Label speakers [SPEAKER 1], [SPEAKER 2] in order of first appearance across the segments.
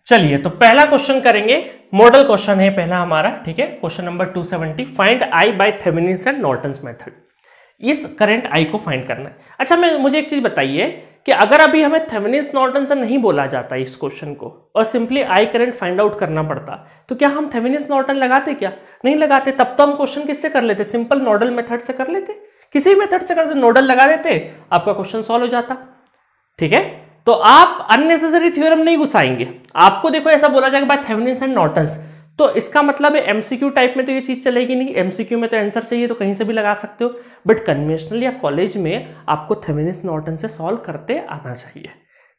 [SPEAKER 1] चलिए तो पहला क्वेश्चन करेंगे, मॉडल क्वेश्चन है पहला हमारा, ठीक है। Question number 270, find I by Thevenin's and Norton's method. इस करंट आई को फाइंड करना है। अच्छा मुझे एक चीज बताइए कि अगर अभी हमें थेवेनिन्स नॉर्टन से नहीं बोला जाता इस क्वेश्चन को और simply I current find out करना पड़ता, तो क्या हम थेवेनिन्स नॉर्टन लगाते? क्या नहीं लगाते। तब तो हम क्वेश्चन किससे कर लेते? सिंपल नोडल मेथड से कर लेते, किसी मेथड से करते, नोडल लगा देते, आपका क्वेश्चन सॉल्व हो जाता, ठीक है। तो आप अननेसेसरी थ्योरम नहीं घुसाएंगे। आपको देखो ऐसा बोला जाएगा बाय थेवेनिन्स एंड नॉर्टन्स, तो इसका मतलब है एमसीक्यू टाइप में तो ये चीज चलेगी नहीं। एमसीक्यू में तो आंसर चाहिए तो कहीं से भी लगा सकते हो, बट कन्वेंशनल या कॉलेज में आपको थेवेनिन्स नॉर्टन से सॉल्व करते आना चाहिए,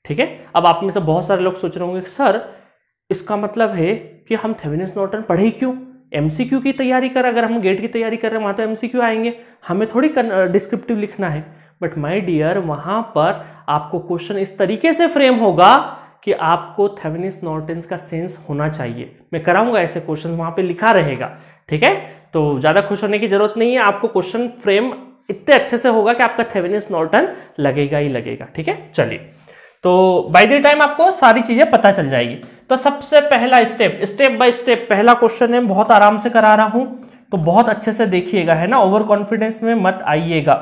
[SPEAKER 1] ठीक है। अब आप में से बहुत सारे लोग सोच रहे होंगे सर इसका मतलब है कि हम थेवेनिन्स नॉर्टन पढ़े क्यों? एमसीक्यू की तैयारी कर, अगर हम गेट की तैयारी कर रहे हैं वहां तो एमसीक्यू आएंगे, हमें थोड़ी डिस्क्रिप्टिव लिखना है। बट माय डियर वहां पर आपको क्वेश्चन इस तरीके से फ्रेम होगा कि आपको थेवेनिन्स नॉर्टन्स का सेंस होना चाहिए। मैं कराऊंगा ऐसे क्वेश्चन, वहां पे लिखा रहेगा, ठीक है। तो ज्यादा खुश होने की जरूरत नहीं है, आपको क्वेश्चन फ्रेम इतने अच्छे से होगा कि आपका थेवेनिन्स नॉर्टन लगेगा ही लगेगा, ठीक है। चलिए तो बाय द टाइम आपको सारी चीजें पता चल जाएगी। तो सबसे पहला स्टेप बाय स्टेप पहला क्वेश्चन है, बहुत आराम से करा रहा हूं तो बहुत अच्छे से देखिएगा, है ना। ओवर कॉन्फिडेंस में मत आइएगा,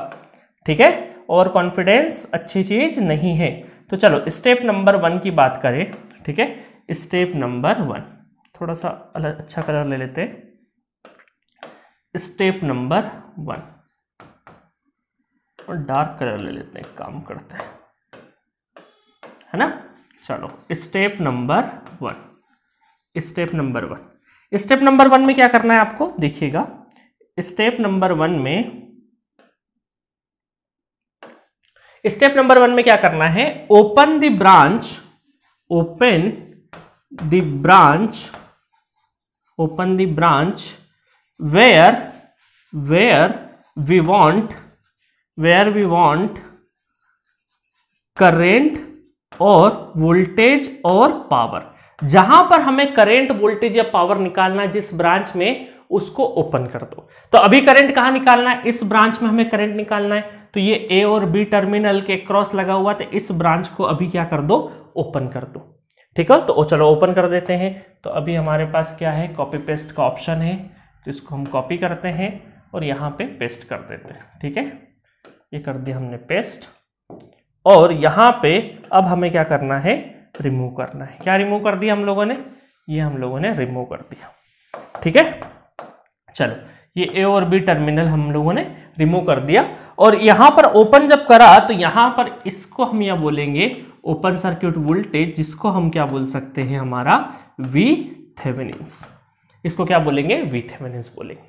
[SPEAKER 1] ठीक है। ओवर कॉन्फिडेंस अच्छी चीज नहीं है। तो चलो स्टेप नंबर 1 की बात करें, ठीक है। स्टेप नंबर 1 थोड़ा सा अच्छा कलर ले लेते हैं। स्टेप नंबर 1 और डार्क कलर ले लेते हैं, काम करते हैं, है ना। चलो step number 1, step number 1, step number 1 में क्या करना है आपको देखिएगा। स्टेप नंबर 1 में क्या करना है? Open the branch where we want current और वोल्टेज और पावर। जहां पर हमें करंट, वोल्टेज या पावर निकालना है जिस ब्रांच में, उसको ओपन कर दो। तो अभी करंट कहां निकालना है? इस ब्रांच में हमें करंट निकालना है, तो ये ए और बी टर्मिनल के क्रॉस लगा हुआ, तो इस ब्रांच को अभी क्या कर दो? ओपन कर दो, ठीक है। तो चलो ओपन कर देते हैं। तो अभी हमारे पास क्या है? कॉपी पेस्ट का ऑप्शन है, तो इसको हम कॉपी करते हैं और यहाँ पे पेस्ट कर देते हैं, ठीक है। ये कर दिया हमने पेस्ट, और यहाँ पे अब हमें क्या करना है? रिमूव करना है। क्या रिमूव कर दिया हम लोगों ने? ये हम लोगों ने रिमूव कर दिया, ठीक है। चलो ये ए और बी टर्मिनल हम लोगों ने रिमूव कर दिया, और यहां पर ओपन जब करा तो यहां पर इसको हम यह बोलेंगे ओपन सर्किट वोल्टेज, जिसको हम क्या बोल सकते हैं? हमारा वी थेवेनिन्स। इसको क्या बोलेंगे? वी थेवेनिन्स बोलेंगे,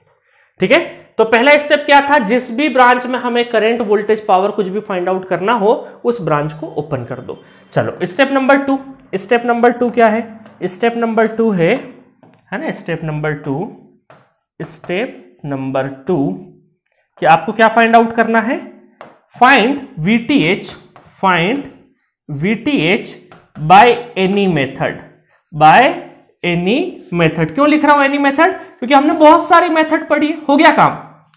[SPEAKER 1] ठीक है। तो पहला स्टेप क्या था? जिस भी ब्रांच में हमें करंट, वोल्टेज, पावर कुछ भी फाइंड आउट करना हो उस ब्रांच को ओपन कर दो। चलो स्टेप नंबर 2, स्टेप नंबर 2 क्या है? स्टेप नंबर 2 है ना, स्टेप नंबर 2 कि आपको क्या फाइंड आउट करना है? Find VTH bye any method. क्यों लिख रहा हूं एनी मेथड? क्योंकि हमने बहुत सारी मेथड पढ़ी, हो गया काम,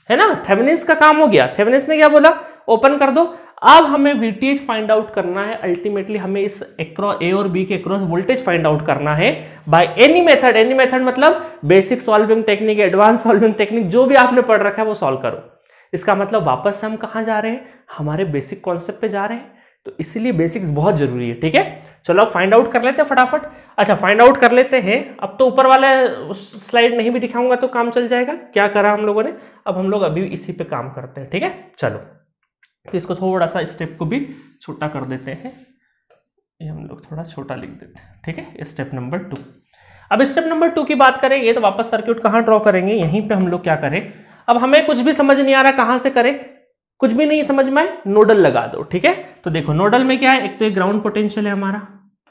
[SPEAKER 1] है ना। थेवेनिन्स का काम हो गया। थेवेनिन्स ने क्या बोला? ओपन कर दो। अब हमें VTH फाइंड आउट करना है। अल्टीमेटली हमें इस ए और बी के क्रॉस वोल्टेज फाइंड आउट करना है by any method. Any method मतलब basic solving technique, advance solving technique, जो भी आपने पढ़ रखा है वो सॉल्व करो। इसका मतलब वापस से हम कहां जा रहे हैं? हमारे बेसिक कॉन्सेप्ट पे जा रहे हैं, तो इसीलिए बेसिक्स बहुत जरूरी है, ठीक है। चलो फाइंड आउट कर लेते हैं फटाफट। अच्छा फाइंड आउट कर लेते हैं। अब तो ऊपर वाला स्लाइड नहीं भी दिखाऊंगा तो काम चल जाएगा। क्या करा हम लोगों ने? अब हम लोग अभी इसी पे काम करते हैं, ठीक है। चलो तो इसको थोड़ा सा स्टेप को भी छोटा कर देते हैं, ये हम लोग थोड़ा छोटा लिख देते हैं, ठीक है। Step number 2। अब स्टेप नंबर 2 की बात करेंगे तो वापस सर्किट कहां ड्रॉ करेंगे? यहीं पे हम लोग क्या करें? अब हमें कुछ भी समझ नहीं आ रहा कहां से करें, कुछ भी नहीं समझ में आए, नोडल लगा दो, ठीक है। तो देखो नोडल में क्या है? एक तो ये ग्राउंड पोटेंशियल है हमारा,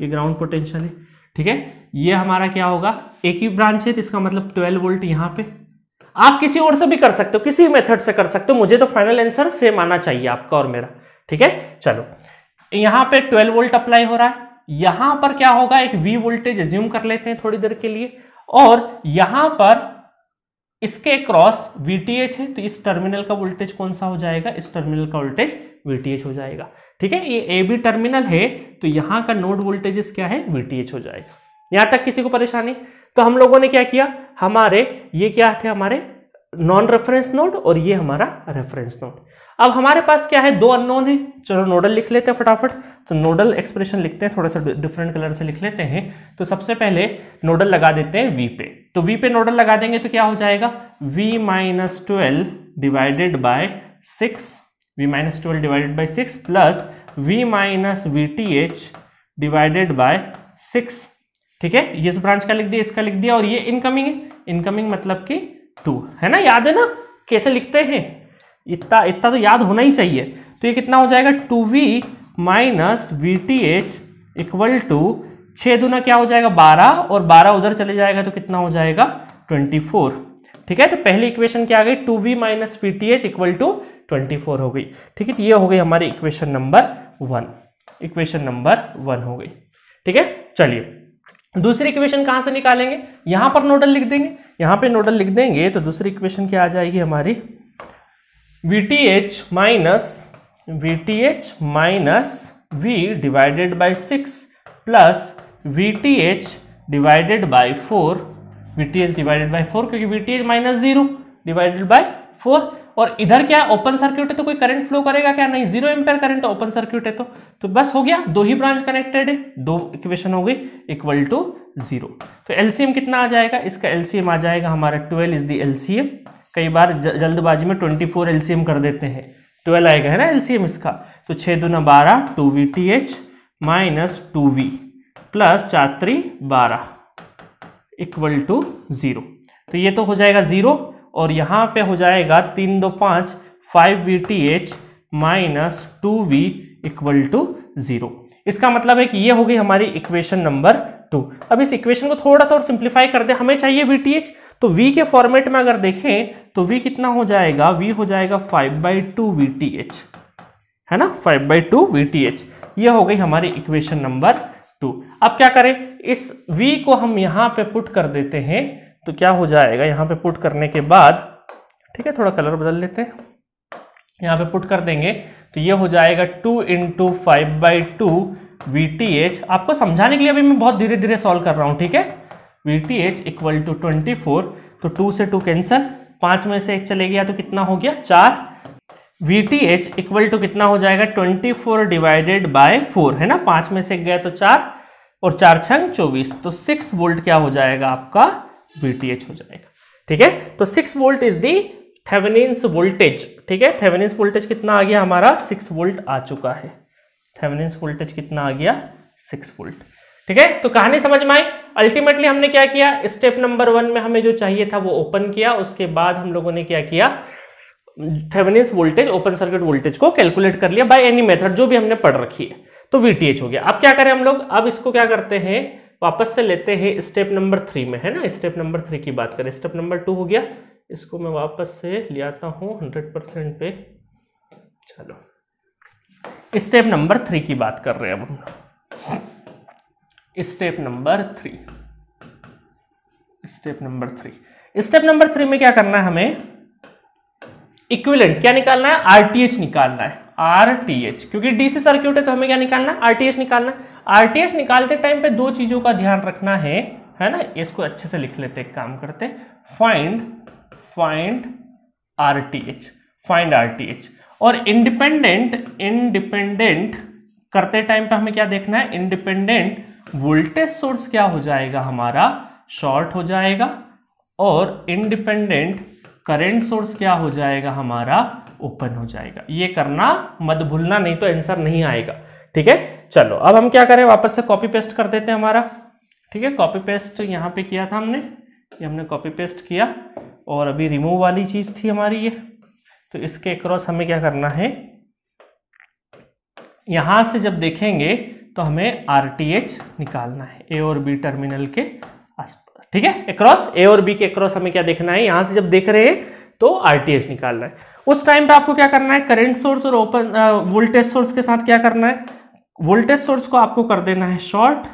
[SPEAKER 1] ये ग्राउंड पोटेंशियल है, ठीक है। ये हमारा क्या होगा? एक ही ब्रांच है, तो इसका मतलब 12 वोल्ट यहाँ पे। आप किसी और से भी कर सकते हो, किसी मेथड से कर सकते हो, मुझे तो फाइनल आंसर सेम आना चाहिए आपका और मेरा, ठीक है। चलो यहां पे 12 वोल्ट अप्लाई हो रहा है। यहां पर क्या होगा? एक V वोल्टेज एज्यूम कर लेते हैं थोड़ी देर के लिए, और यहां पर इसके क्रॉस VTH है, तो इस टर्मिनल का वोल्टेज कौन सा हो जाएगा? इस टर्मिनल का वोल्टेज VTH हो जाएगा, ठीक है। ये AB टर्मिनल है, तो यहां का नोड वोल्टेज क्या है? VTH हो जाएगा, यहां तक किसी को परेशानी? तो हम लोगों ने क्या किया, हमारे ये क्या थे, हमारे नॉन रेफरेंस नोड और ये हमारा रेफरेंस नोड। अब हमारे पास क्या है, दो अननोन है। चलो नोडल लिख लेते हैं फटाफट। तो नोडल एक्सप्रेशन लिखते हैं, थोड़ा सा डिफरेंट कलर से लिख लेते हैं। तो सबसे पहले नोडल लगा देते हैं वी पे। तो वी पे नोडल लगा देंगे तो क्या हो जाएगा, v minus 12 divided by 6, v minus 12 divided by 6 plus v minus VTH divided by 6। ठीक है, ये इस ब्रांच का लिख दिया, इसका लिख दिया, और ये इनकमिंग है। इनकमिंग मतलब कि 2 है ना, याद है ना कैसे लिखते हैं, इतना इतना तो याद होना ही चाहिए। तो ये कितना हो जाएगा, 2v minus VTH equal to 6 दूना क्या हो जाएगा 12, और 12 उधर चले जाएगा तो कितना हो जाएगा 24। ठीक है, तो पहली इक्वेशन क्या आ गई, 2v minus VTH equal to 24 हो गई। ठीक है, तो ये हो गई हमारी इक्वेशन नंबर 1, इक्वेशन नंबर 1 हो गई। ठीक है, चलिए दूसरी इक्वेशन कहां से निकालेंगे, यहां पर नोडल लिख देंगे। यहां पे नोडल लिख देंगे तो दूसरी इक्वेशन क्या आ जाएगी हमारी, VTH minus V divided by 6 plus VTH divided by 4, VTH divided by 4 क्योंकि VTH माइनस 0 डिवाइडेड बाय 4, और इधर क्या ओपन सर्किट है तो कोई करंट फ्लो करेगा क्या, नहीं, 0 एम्पेयर करंट ओपन सर्किट है। तो बस हो गया, दो ही ब्रांच कनेक्टेड है, दो इक्वेशन हो गई इक्वल टू 0। तो एलसीएम कितना आ जाएगा, इसका एलसीएम आ जाएगा हमारा 12 इज द एलसीएम। कई बार जल्दबाजी में 24 एलसीएम कर देते हैं, 12 आएगा है ना एलसीएम इसका। तो 6 दूना 12, 2VTH minus 2V plus 4 3 12 equal to 0। तो ये तो हो जाएगा 0, और यहां पे हो जाएगा 3 2 5 5VTH minus 2V equal to 0। इसका मतलब है कि ये हो गई हमारी इक्वेशन नंबर 2। अब इस इक्वेशन को थोड़ा सा और सिंप्लीफाई कर दे, हमें चाहिए VTH। तो V के फॉर्मेट में अगर देखें तो V कितना हो जाएगा, V हो जाएगा 5/2 VTH, है ना, 5/2 VTH। ये हो गई हमारी इक्वेशन नंबर 2। अब क्या करें, इस V को हम यहां पे पुट कर देते हैं। तो क्या हो जाएगा, यहां पे पुट करने के बाद, ठीक है, थोड़ा कलर बदल लेते हैं, यहां पे पुट कर देंगे तो ये हो जाएगा 2 × 5/2 VTH। आपको समझाने के लिए अभी मैं बहुत धीरे धीरे सॉल्व कर रहा हूं, ठीक है। VTH इक्वल टू 24, तो 2 से 2 कैंसिल, 5 में से 1 चले गया तो कितना हो गया 4। VTH इक्वल टू कितना हो जाएगा 24 डिवाइडेड बाय 4, है ना, 5 में से 1 गया तो 4, और 4 छंग 24, तो 6 वोल्ट क्या हो जाएगा आपका VTH हो जाएगा। ठीक है, तो 6 volt is the Thevenin's voltage. ठीक है, थेवेनिन्स वोल्टेज कितना आ गया हमारा 6 वोल्ट आ चुका है। थेवेनिन्स वोल्टेज कितना आ गया 6 वोल्ट। ठीक है, तो कहानी समझ में आई। अल्टीमेटली हमने क्या किया, स्टेप नंबर 1 में हमें जो चाहिए था वो ओपन किया, उसके बाद हम लोगों ने क्या किया, Thevenin's voltage open circuit voltage को कैलकुलेट कर लिया बाय एनी मेथड जो भी हमने पढ़ रखी है। तो VTH हो गया। अब क्या करें हम लोग, अब इसको क्या करते हैं, वापस से लेते हैं स्टेप नंबर 3 में, है ना, स्टेप नंबर 3 की बात करें। स्टेप नंबर 2 हो गया, इसको मैं वापस से ले आता हूं 100% पे। चलो स्टेप नंबर 3 की बात कर रहे हैं अब हम। Step number 3, step number 3, step number 3 में क्या करना है हमें, इक्विवेलेंट क्या निकालना है, RTH निकालना है, RTH, क्योंकि डीसी सर्किट है तो हमें क्या निकालना है, RTH निकालना है। RTH निकालते टाइम पे दो चीजों का ध्यान रखना है ना, इसको अच्छे से लिख लेते, एक काम करते, फाइंड RTH, फाइंड RTH। और इंडिपेंडेंट करते टाइम पे हमें क्या देखना है, इंडिपेंडेंट वोल्टेज सोर्स क्या हो जाएगा हमारा, शॉर्ट हो जाएगा, और इंडिपेंडेंट करंट सोर्स क्या हो जाएगा हमारा, ओपन हो जाएगा। ये करना मत भूलना, नहीं तो आंसर नहीं आएगा। ठीक है, चलो अब हम क्या करें, वापस से कॉपी पेस्ट कर देते हैं हमारा। ठीक है, कॉपी पेस्ट यहाँ पे किया था हमने, ये हमने कॉपी पेस्ट किया, और अभी रिमूव वाली चीज थी हमारी ये, तो इसके अक्रॉस हमें क्या करना है, यहां से जब देखेंगे तो हमें RTH निकालना है ए और बी टर्मिनल के आसपास। ठीक है, अक्रॉस ए और बी के अक्रॉस हमें क्या देखना है, यहां से जब देख रहे हैं तो RTH निकालना है। उस टाइम पे आपको क्या करना है, करंट सोर्स और ओपन वोल्टेज सोर्स के साथ क्या करना है, वोल्टेज सोर्स को आपको कर देना है शॉर्ट,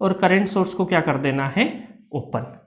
[SPEAKER 1] और करंट सोर्स को क्या कर देना है, ओपन।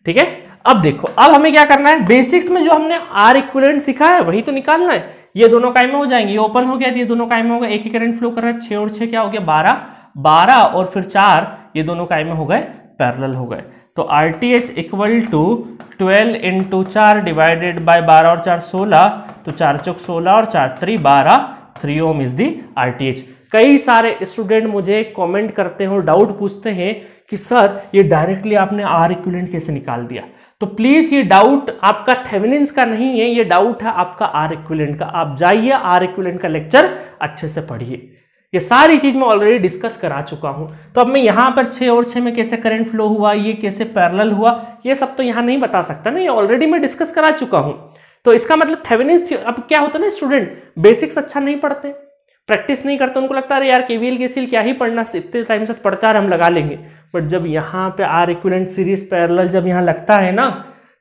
[SPEAKER 1] ठीक है, अब देखो, अब हमें क्या करना है, बेसिक्स में जो हमने R इक्विवेलेंट सीखा है वही तो निकालना है। ये दोनों कायमे हो जाएंगे, ये ओपन हो गया, ये दोनों कायमे हो गए, एक ही करंट फ्लो कर रहा है, 6 और 6 क्या हो गया 12, 12 और फिर 4, ये दोनों कायमे हो गए पैरेलल हो गए। तो RTH equal to 12 into 4 divided by 12 और 4 16, तो 4 चौक 16 और 4 3 12, 3 ओम इज दी RTH। कई सारे स्टूडेंट मुझे कमेंट करते हैं और डाउट पूछते हैं कि सर ये डायरेक्टली आपने R इक्विवेलेंट कैसे निकाल दिया। तो प्लीज ये डाउट आपका थेवेनिन्स का नहीं है, ये डाउट है आपका R इक्विवेलेंट का। आप जाइए R इक्विवेलेंट का लेक्चर अच्छे से पढ़िए, ये सारी चीज मैं ऑलरेडी डिस्कस करा चुका हूं। तो अब मैं यहां पर 6 और 6 में कैसे करंट फ्लो हुआ, ये कैसे पैरेलल हुआ, ये सब तो यहां नहीं बता सकता ना, ये ऑलरेडी मैं डिस्कस करा चुका हूं। तो इसका मतलब थेवेनिन्स, अब क्या होता है ना, स्टूडेंट बेसिक्स अच्छा नहीं पढ़ते, प्रैक्टिस नहीं करते, उनको लगता है यार केवीएल केसीएल क्या ही पढ़ना, इतने टाइम से पढ़ता है हम लगा लेंगे। बट जब यहाँ पे R इक्विवेलेंट सीरीज पैरेलल जब यहाँ लगता है ना,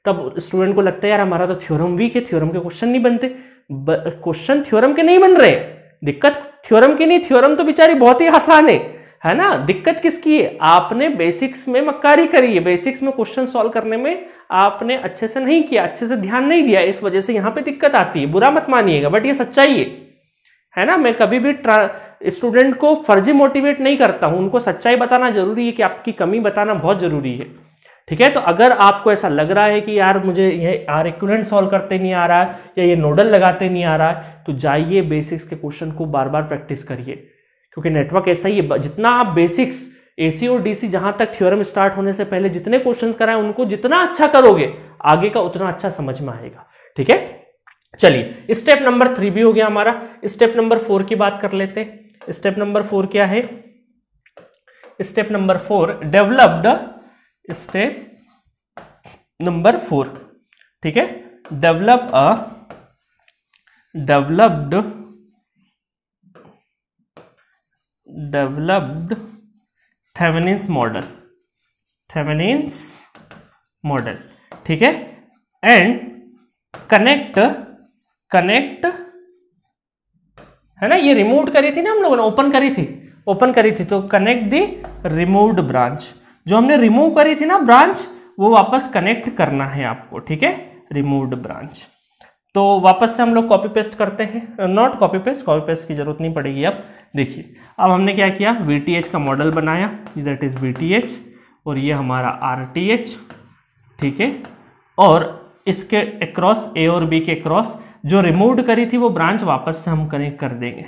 [SPEAKER 1] तब स्टूडेंट को लगता है यार हमारा तो थ्योरम वीक है, थ्योरम के क्वेश्चन नहीं बनते। क्वेश्चन थ्योरम के नहीं बन रहे, दिक्कत थ्योरम की नहीं, थ्योरम तो बेचारी बहुत ही आसान है ना। दिक्कत किसकी है, आपने बेसिक्स में मक्कारी करी है, बेसिक्स में क्वेश्चन सॉल्व करने में आपने अच्छे से नहीं किया, अच्छे से ध्यान नहीं दिया, इस वजह से यहाँ पे दिक्कत आती है। बुरा मत मानिएगा, बट ये सच्चाई है ना। मैं कभी भी स्टूडेंट को फर्जी मोटिवेट नहीं करता हूं, उनको सच्चाई बताना जरूरी है, कि आपकी कमी बताना बहुत जरूरी है, ठीक है। तो अगर आपको ऐसा लग रहा है कि यार मुझे ये R इक्विवेलेंट सॉल्व करते नहीं आ रहा है, या ये नोडल लगाते नहीं आ रहा है, तो जाइए बेसिक्स के क्वेश्चन को बार बार प्रैक्टिस करिए, क्योंकि नेटवर्क ऐसा ही है, जितना आप बेसिक्स AC और DC जहां तक थ्योरम स्टार्ट होने से पहले जितने क्वेश्चंस कराएं, उनको जितना अच्छा करोगे आगे का उतना अच्छा समझ में आएगा, ठीक है। चलिए स्टेप नंबर 3 भी हो गया हमारा। स्टेप नंबर 4 की बात कर लेते हैं। स्टेप नंबर 4 क्या है? Step number 4 developed, step number 4, ठीक है, डेवलप्ड थेवेनिन्स मॉडल, ठीक है, एंड कनेक्ट है ना, ये रिमूव करी थी ना हम लोगों ने, ओपन करी थी, तो कनेक्ट दी रिमूव्ड ब्रांच, जो हमने रिमूव करी थी ना ब्रांच, वो वापस कनेक्ट करना है आपको, ठीक है, रिमूव्ड ब्रांच। तो वापस से हम लोग कॉपी पेस्ट करते हैं, नॉट कॉपी पेस्ट की जरूरत नहीं पड़ेगी। अब देखिए, अब हमने क्या किया, VTH का मॉडल बनाया, दैट इज VTH, और ये हमारा RTH, ठीक है, और इसके अक्रॉस A और B के अक्रॉस जो रिमूव करी थी वो ब्रांच वापस से हम कनेक्ट कर देंगे,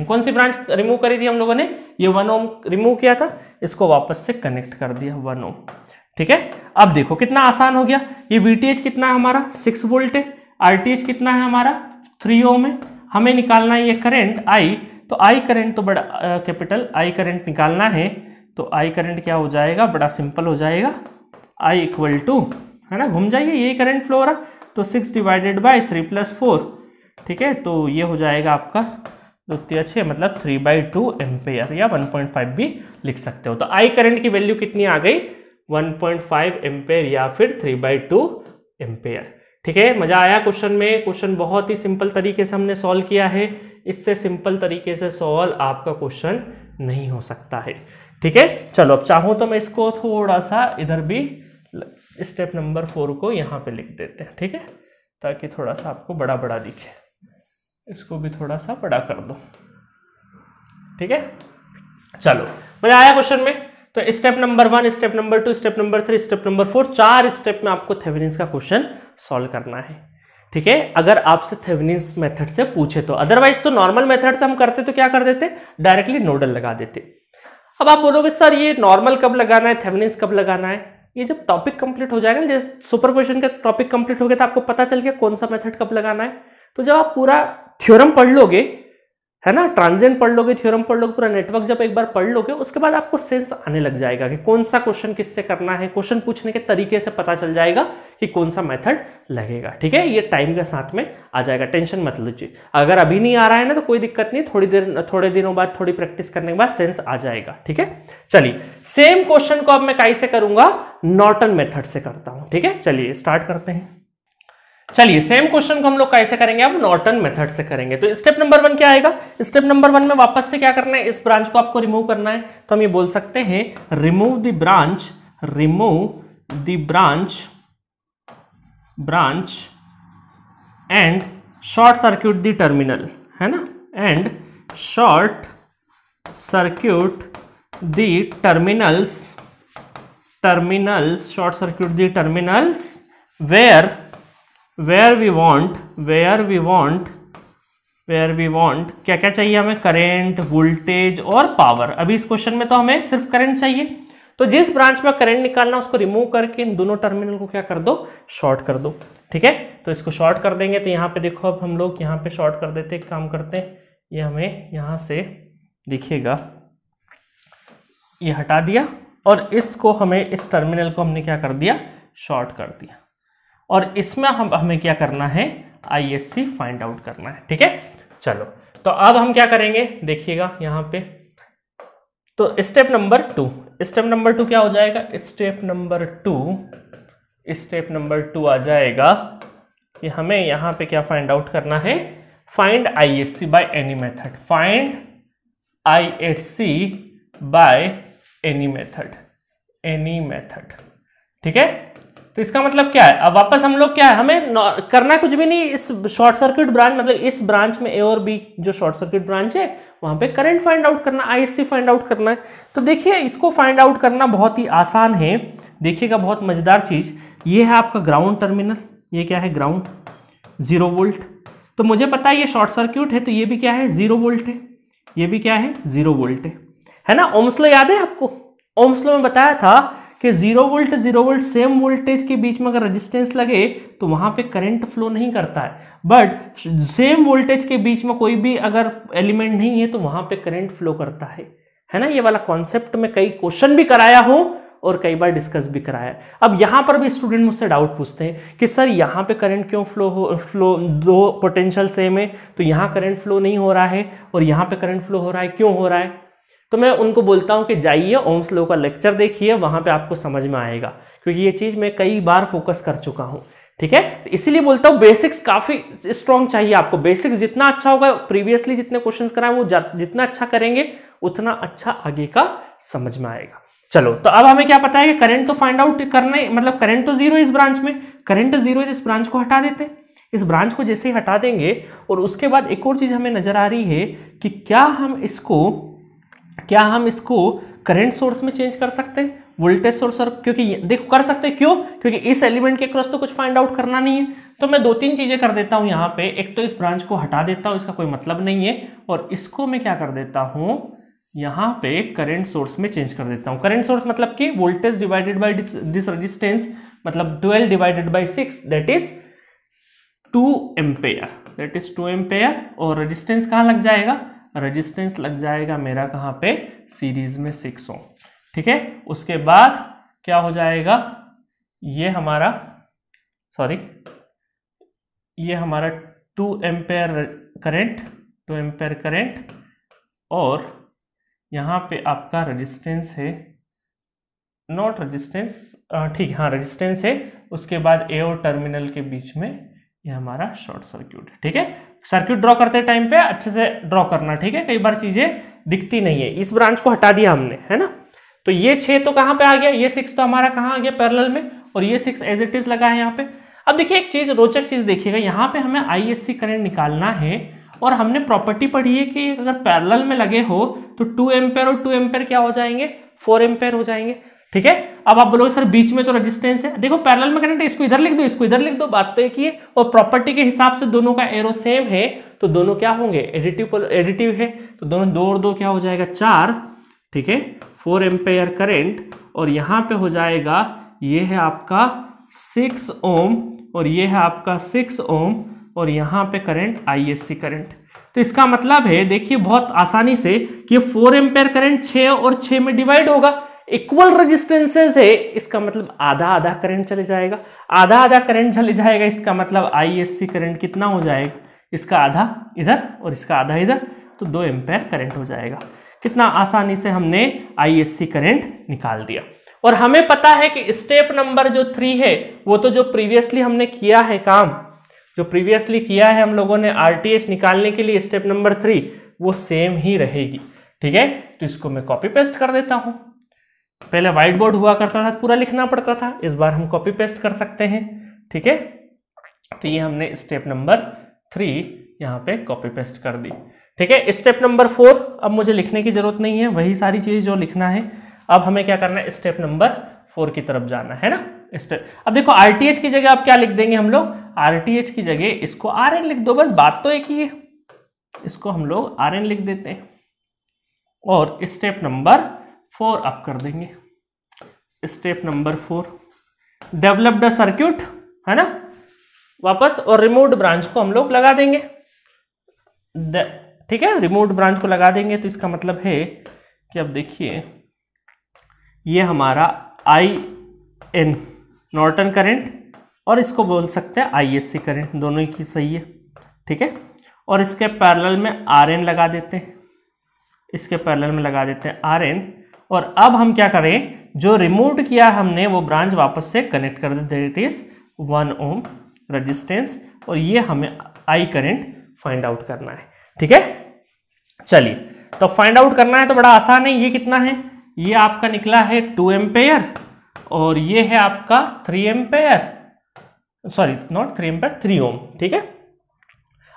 [SPEAKER 1] कौन सी ब्रांच रिमूव करी थी हम लोगों ने, ये 1 ओम रिमूव किया था, इसको वापस से कनेक्ट कर दिया 1 ओम, ठीक है। अब देखो कितना आसान हो गया, ये VTH कितना है हमारा 6 वोल्ट है, RTH कितना है हमारा 3 ओम है, हमें निकालना है ये करंट I, तो I करंट तो बड़ा कैपिटल I करंट निकालना है, तो I करंट क्या हो जाएगा, बड़ा सिंपल हो जाएगा, I इक्वल टू, है ना, घूम जाइए, यही करंट फ्लो हो रहा, तो 6 डिवाइडेड बाय 3 + 4, ठीक है, तो ये हो जाएगा आपका 2×6 मतलब 3/2 एम्पेयर, या 1.5 भी लिख सकते हो। तो I करंट की वैल्यू कितनी आ गई, 1.5 एम्पेयर या फिर 3/2 एम्पेयर, ठीक है। मजा आया क्वेश्चन में, क्वेश्चन बहुत ही सिंपल तरीके से हमने सॉल्व किया है, इससे सिंपल तरीके से सॉल्व आपका क्वेश्चन नहीं हो सकता है, ठीक है। चलो अब चाहूं तो मैं इसको थोड़ा सा इधर भी स्टेप नंबर 4 को यहाँ पे लिख देते हैं, ठीक है, ताकि थोड़ा सा आपको बड़ा बड़ा दिखे, इसको भी थोड़ा सा बड़ा कर दो, ठीक है। चलो मजा आया क्वेश्चन में। तो step number 1, step number 2, step number 3, step number 4, 4 step में आपको थेवेनिन्स का क्वेश्चन सॉल्व करना है, ठीक है, अगर आपसे थेवेनिन्स मेथड से पूछे तो। अदरवाइज तो नॉर्मल मेथड से हम करते तो क्या कर देते, डायरेक्टली नोडल लगा देते। अब आप बोलोगे सर ये नॉर्मल कब लगाना है, थेवेनिन्स कब लगाना है, ये जब टॉपिक कंप्लीट हो जाएगा ना, जैसे सुपरपोजिशन का टॉपिक कंप्लीट हो गया तो आपको पता चल गया कौन सा मेथड कब लगाना है। तो जब आप पूरा थ्योरम पढ़ लोगे, है ना, ट्रांजिएंट पढ़ लोगे, थ्योरम पढ़ लोगे, पूरा नेटवर्क जब एक बार पढ़ लोगे, उसके बाद आपको सेंस आने लग जाएगा कि कौन सा क्वेश्चन किससे करना है, क्वेश्चन पूछने के तरीके से पता चल जाएगा कि कौन सा मेथड लगेगा, ठीक है। ये टाइम के साथ में आ जाएगा, टेंशन मत लीजिए। अगर अभी नहीं आ रहा है ना तो कोई दिक्कत नहीं, थोड़े दिनों बाद थोड़ी प्रैक्टिस करने के बाद सेंस आ जाएगा, ठीक है। चलिए सेम क्वेश्चन को अब मैं कैसे करूंगा, नॉर्टन मेथड से करता हूं, ठीक है। चलिए स्टार्ट करते हैं। चलिए सेम क्वेश्चन को हम लोग कैसे करेंगे, अब नॉर्टन मेथड से करेंगे। तो स्टेप नंबर 1 क्या आएगा, स्टेप नंबर 1 में वापस से क्या करना है, इस ब्रांच को आपको रिमूव करना है। तो हम ये बोल सकते हैं remove the branch and short circuit the terminal, है ना, and short circuit the terminals terminals, short circuit the terminals where we want क्या क्या चाहिए हमें, करंट, वोल्टेज और पावर। अभी इस क्वेश्चन में तो हमें सिर्फ करंट चाहिए, तो जिस ब्रांच में करंट निकालना उसको रिमूव करके इन दोनों टर्मिनल को क्या कर दो, शॉर्ट कर दो। ठीक है, तो इसको शॉर्ट कर देंगे। तो यहाँ पे देखो, अब हम लोग यहाँ पे शॉर्ट कर देते, काम करते हैं, ये हमें यहाँ से दिखेगा, ये हटा दिया और इसको हमें, इस टर्मिनल को हमने क्या कर दिया, शॉर्ट कर दिया। और इसमें हमें क्या करना है, ISC फाइंड आउट करना है। ठीक है, चलो तो अब हम क्या करेंगे, देखिएगा यहाँ पे, तो स्टेप नंबर टू क्या हो जाएगा, स्टेप नंबर टू आ जाएगा कि हमें यहाँ पे क्या फाइंड आउट करना है, find ISC bye any method, find ISC bye any method. ठीक है, तो इसका मतलब क्या है, अब वापस हम लोग क्या है, हमें करना कुछ भी नहीं, इस शॉर्ट सर्किट ब्रांच, मतलब इस ब्रांच में A और B जो शॉर्ट सर्किट ब्रांच है वहां पे करंट फाइंड आउट करना, ISC फाइंड आउट करना है। तो देखिए इसको फाइंड आउट करना बहुत ही आसान है। देखिएगा बहुत मजेदार चीज, ये है आपका ग्राउंड टर्मिनल, ये क्या है, ग्राउंड, 0 वोल्ट। तो मुझे पता है ये शॉर्ट सर्किट है, तो ये भी क्या है, 0 वोल्ट है, ये भी क्या है, 0 वोल्ट है ना। ओम्स लॉ याद है आपको, ओम्स लॉ में बताया था कि 0 वोल्ट सेम वोल्टेज के बीच में अगर रेजिस्टेंस लगे तो वहां पे करंट फ्लो नहीं करता है, बट सेम वोल्टेज के बीच में कोई भी अगर एलिमेंट नहीं है तो वहां पे करंट फ्लो करता है ना। ये वाला कॉन्सेप्ट में कई क्वेश्चन भी कराया हो और कई बार डिस्कस भी कराया। अब यहां पर भी स्टूडेंट मुझसे डाउट पूछते हैं कि सर यहाँ पे करंट क्यों फ्लो दो पोटेंशियल सेम है, तो यहाँ करंट फ्लो नहीं हो रहा है और यहाँ पे करंट फ्लो हो रहा है, क्यों हो रहा है। तो मैं उनको बोलता हूं कि जाइए ओम्स लॉ का लेक्चर देखिए, वहां पे आपको समझ में आएगा, क्योंकि ये चीज मैं कई बार फोकस कर चुका हूं। ठीक है, तो इसीलिए बोलता हूं बेसिक्स काफी स्ट्रॉन्ग चाहिए आपको। बेसिक्स जितना अच्छा होगा, प्रीवियसली जितने क्वेश्चंस कराए वो जितना अच्छा करेंगे उतना अच्छा आगे का समझ में आएगा। चलो, तो अब हमें क्या पता है कि करंट तो फाइंड आउट करना है, मतलब करंट तो 0 है इस ब्रांच में, करंट 0 है, इस ब्रांच को हटा देते हैं। इस ब्रांच को जैसे ही हटा देंगे और उसके बाद एक और चीज हमें नजर आ रही है कि क्या हम इसको करंट सोर्स में चेंज कर सकते हैं, वोल्टेज सोर्स, क्योंकि देखो कर सकते हैं, क्यों, क्योंकि इस एलिमेंट के क्रॉस तो कुछ फाइंड आउट करना नहीं है। तो मैं 2-3 चीजें कर देता हूं यहाँ पे, एक तो इस ब्रांच को हटा देता हूं, इसका कोई मतलब नहीं है, और इसको मैं क्या कर देता हूं, यहाँ पे करंट सोर्स में चेंज कर देता हूं। करंट सोर्स मतलब कि voltage divided by this resistance, मतलब 12 divided by 6 that is 2 ampere, और रेजिस्टेंस कहाँ लग जाएगा, रेजिस्टेंस लग जाएगा मेरा कहाँ पे, सीरीज में 6 ओम। ठीक है, उसके बाद क्या हो जाएगा, ये हमारा 2 एम्पेयर करंट, और यहाँ पे आपका रेजिस्टेंस है, नॉट रेजिस्टेंस, ठीक, हाँ रेजिस्टेंस है। उसके बाद ए और टर्मिनल के बीच में ये हमारा शॉर्ट सर्क्यूट है। ठीक है, सर्किट ड्रॉ करते टाइम पे अच्छे से ड्रॉ करना। ठीक है, कई बार चीजें दिखती नहीं है। इस ब्रांच को हटा दिया हमने, है ना, तो ये 6 तो कहां पे आ गया, ये 6 तो हमारा कहां आ गया, पैरेलल में, और ये 6 एज इट इज लगा है यहाँ पे। अब देखिए एक चीज, रोचक चीज देखिएगा, यहाँ पे हमें ISC करंट निकालना है और हमने प्रॉपर्टी पढ़ी है कि अगर पैरेलल में लगे हो तो 2 एम्पेयर और 2 एम्पेयर क्या हो जाएंगे, 4 एम्पेयर हो जाएंगे। ठीक है, अब आप बोलोगे सर बीच में तो रेजिस्टेंस है, देखो पैरेलल में करंट, इसको इधर लिख दो, इसको इधर लिख दो, बात तो एक ही है। और प्रॉपर्टी के हिसाब से दोनों का एरो सेम है तो दोनों क्या होंगे, एडिटिव है, तो दोनों 2 और 2 क्या हो जाएगा, 4। ठीक है, 4 एम्पेयर करंट, और यहाँ पे हो जाएगा, ये है आपका 6 ओम और ये है आपका 6 ओम, और यहाँ पे करंट ISC करंट। तो इसका मतलब है, देखिए बहुत आसानी से कि 4 एम्पेयर करंट 6 और 6 में डिवाइड होगा, इक्वल रेजिस्टेंसेस है, इसका मतलब आधा आधा करंट चले जाएगा, आधा आधा करंट चले जाएगा, इसका मतलब ISC करंट कितना हो जाएगा, इसका आधा इधर और इसका आधा इधर, तो 2 एम्पेयर करंट हो जाएगा। कितना आसानी से हमने ISC करंट निकाल दिया। और हमें पता है कि स्टेप नंबर जो 3 है वो तो जो प्रीवियसली हमने किया है काम, जो प्रीवियसली किया है हम लोगों ने RTH निकालने के लिए, स्टेप नंबर 3 वो सेम ही रहेगी। ठीक है, तो इसको मैं कॉपी पेस्ट कर देता हूं। पहले व्हाइट बोर्ड हुआ करता था, पूरा लिखना पड़ता था, इस बार हम कॉपी पेस्ट कर सकते हैं। ठीक है, तो ये हमने स्टेप नंबर 3 यहाँ पे कॉपी पेस्ट कर दी। ठीक है, स्टेप नंबर 4 अब मुझे लिखने की जरूरत नहीं है, वही सारी चीज जो लिखना है। अब हमें क्या करना है, स्टेप नंबर 4 की तरफ जाना है ना स्टेप। अब देखो RTH की जगह आप क्या लिख देंगे हम लोग, RTH की जगह इसको RN लिख दो, बस बात तो एक ही है, इसको हम लोग RN लिख देते हैं और स्टेप नंबर 4 आप कर देंगे। Step number 4 develop the circuit है ना वापस, और रिमूव्ड ब्रांच को हम लोग लगा देंगे, ठीक है, रिमूव्ड ब्रांच को लगा देंगे। तो इसका मतलब है कि अब देखिए ये हमारा IN नॉर्टन करंट और इसको बोल सकते हैं ISC करंट, दोनों ही सही है, ठीक है। और इसके पैरेलल में RN लगा देते हैं, इसके पैरेलल में लगा देते हैं RN। और अब हम क्या करें, जो रिमूव किया हमने वो ब्रांच वापस से कनेक्ट कर देते, इट इज 1 ओम रेजिस्टेंस, और ये हमें I करंट फाइंड आउट करना है, ठीक है। चलिए तो फाइंड आउट करना है तो बड़ा आसान है, ये कितना है, ये आपका निकला है 2 एम्पेयर और ये है आपका 3 एम्पेयर, सॉरी नॉट 3 एम्पेयर, 3 ओम, ठीक है।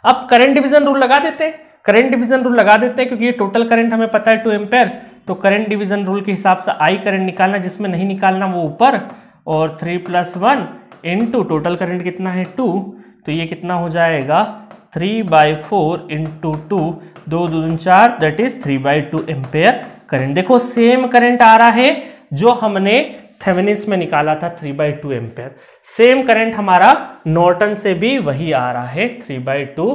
[SPEAKER 1] अब करंट डिवीजन रूल लगा देते हैं, करंट डिवीजन रूल लगा देते हैं क्योंकि ये टोटल करंट हमें पता है 2 एम्पेयर, तो करंट डिवीजन रूल के हिसाब से I करंट निकालना, जिसमें नहीं निकालना वो ऊपर, और 3 + 1 इंटू टोटल करंट कितना है 2, तो ये कितना हो जाएगा 3/4 इंटू 2, 2 दूनी 4, दैट इज 3/2 एम्पेयर करंट। देखो सेम करंट आ रहा है जो हमने थेवेनिन्स में निकाला था 3/2 एम्पेयर, सेम करंट हमारा नॉर्टन से भी वही आ रहा है 3/2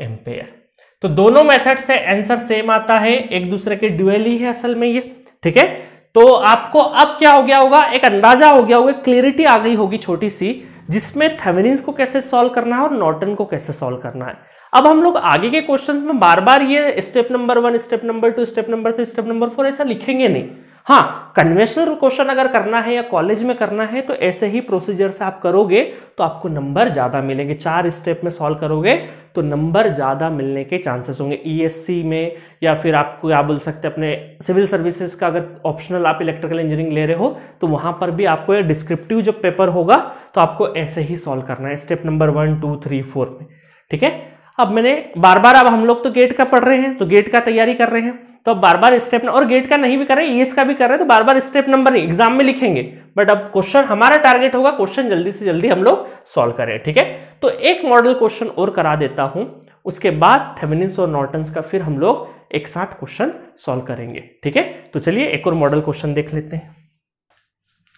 [SPEAKER 1] एम्पेयर। तो दोनों मेथड से आंसर सेम आता है, एक दूसरे के ड्यूअल ही है असल में ये, ठीक है। तो आपको अब क्या हो गया होगा, एक अंदाजा हो गया होगा, क्लियरिटी आ गई होगी छोटी सी, जिसमें थेवेनिन्स को कैसे सॉल्व करना है और नॉर्टन को कैसे सॉल्व करना है। अब हम लोग आगे के क्वेश्चंस में बार बार ये step number 1, step number 2, step number 3, step number 4 ऐसा लिखेंगे नहीं। हाँ, कन्वेंशनल क्वेश्चन अगर करना है या कॉलेज में करना है तो ऐसे ही प्रोसीजर से आप करोगे तो आपको नंबर ज्यादा मिलेंगे, 4 स्टेप में सॉल्व करोगे तो नंबर ज्यादा मिलने के चांसेस होंगे। ESC में या फिर आपको क्या बोल सकते हैं अपने सिविल सर्विसेज का, अगर ऑप्शनल आप इलेक्ट्रिकल इंजीनियरिंग ले रहे हो तो वहां पर भी आपको डिस्क्रिप्टिव जो पेपर होगा तो आपको ऐसे ही सॉल्व करना है स्टेप नंबर 1, 2, 3, 4 में, ठीक है। अब मैंने बार बार, अब हम लोग तो गेट का पढ़ रहे हैं तो गेट का तैयारी कर रहे हैं, तो अब बार बार स्टेप, और गेट का नहीं भी कर रहे हैं, ES का भी कर रहे हैं, तो बार बार स्टेप नंबर नहीं एग्जाम में लिखेंगे, बट अब क्वेश्चन हमारा टारगेट होगा क्वेश्चन जल्दी से जल्दी हम लोग सॉल्व करें, ठीक है। तो एक मॉडल क्वेश्चन और करा देता हूं, उसके बाद थेवेनिन्स और नॉर्टन्स का फिर हम लोग एक साथ क्वेश्चन सॉल्व करेंगे, ठीक है। तो चलिए एक और मॉडल क्वेश्चन देख लेते हैं।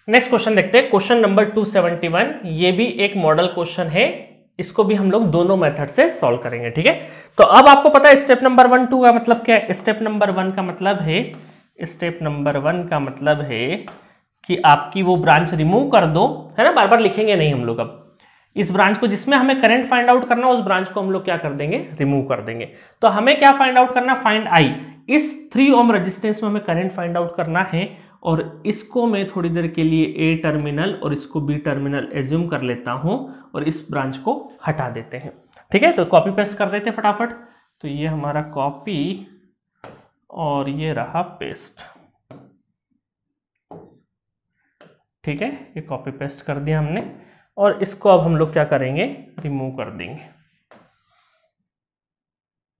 [SPEAKER 1] नेक्स्ट क्वेश्चन देखते हैं, क्वेश्चन नंबर 271। ये भी एक मॉडल क्वेश्चन है, इसको भी हम लोग दोनों मेथड से सॉल्व करेंगे, ठीक है। तो अब आपको पता है स्टेप नंबर 1, 2 का मतलब क्या है। स्टेप नंबर 1 का मतलब है, स्टेप नंबर 1 का मतलब है कि आपकी वो ब्रांच रिमूव कर दो, है ना, बार बार लिखेंगे नहीं हम लोग। अब इस ब्रांच को, जिसमें हमें करंट फाइंड आउट करना, उस ब्रांच को हम लोग क्या कर देंगे, रिमूव कर देंगे। तो हमें क्या फाइंड आउट करना, फाइंड I। इस 3 ओम रेजिस्टेंस में हमें करंट फाइंड आउट करना है, और इसको मैं थोड़ी देर के लिए A टर्मिनल और इसको B टर्मिनल एज्यूम कर लेता हूं और इस ब्रांच को हटा देते हैं, ठीक है। तो कॉपी पेस्ट कर देते हैं फटाफट। तो ये हमारा कॉपी और ये रहा पेस्ट, ठीक है, ये कॉपी पेस्ट कर दिया हमने, और इसको अब हम लोग क्या करेंगे, रिमूव कर देंगे,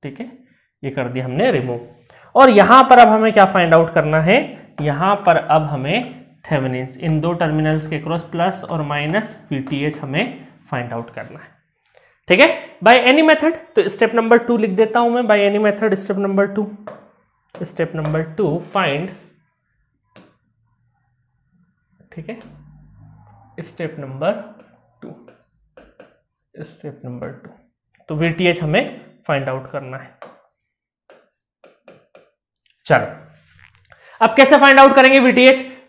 [SPEAKER 1] ठीक है। ये कर दिया हमने रिमूव, और यहां पर अब हमें क्या फाइंड आउट करना है, यहां पर अब हमें थेवेनिन्स इन 2 टर्मिनल्स के क्रॉस प्लस और माइनस VTH हमें फाइंड आउट करना है, ठीक है, बाय एनी मेथड। तो स्टेप नंबर 2 लिख देता हूं मैं, bye any method. Step number 2, step number 2 find, ठीक है, स्टेप नंबर 2, स्टेप नंबर 2। तो VTH हमें फाइंड आउट करना है। चलो अब कैसे फाइंड आउट करेंगे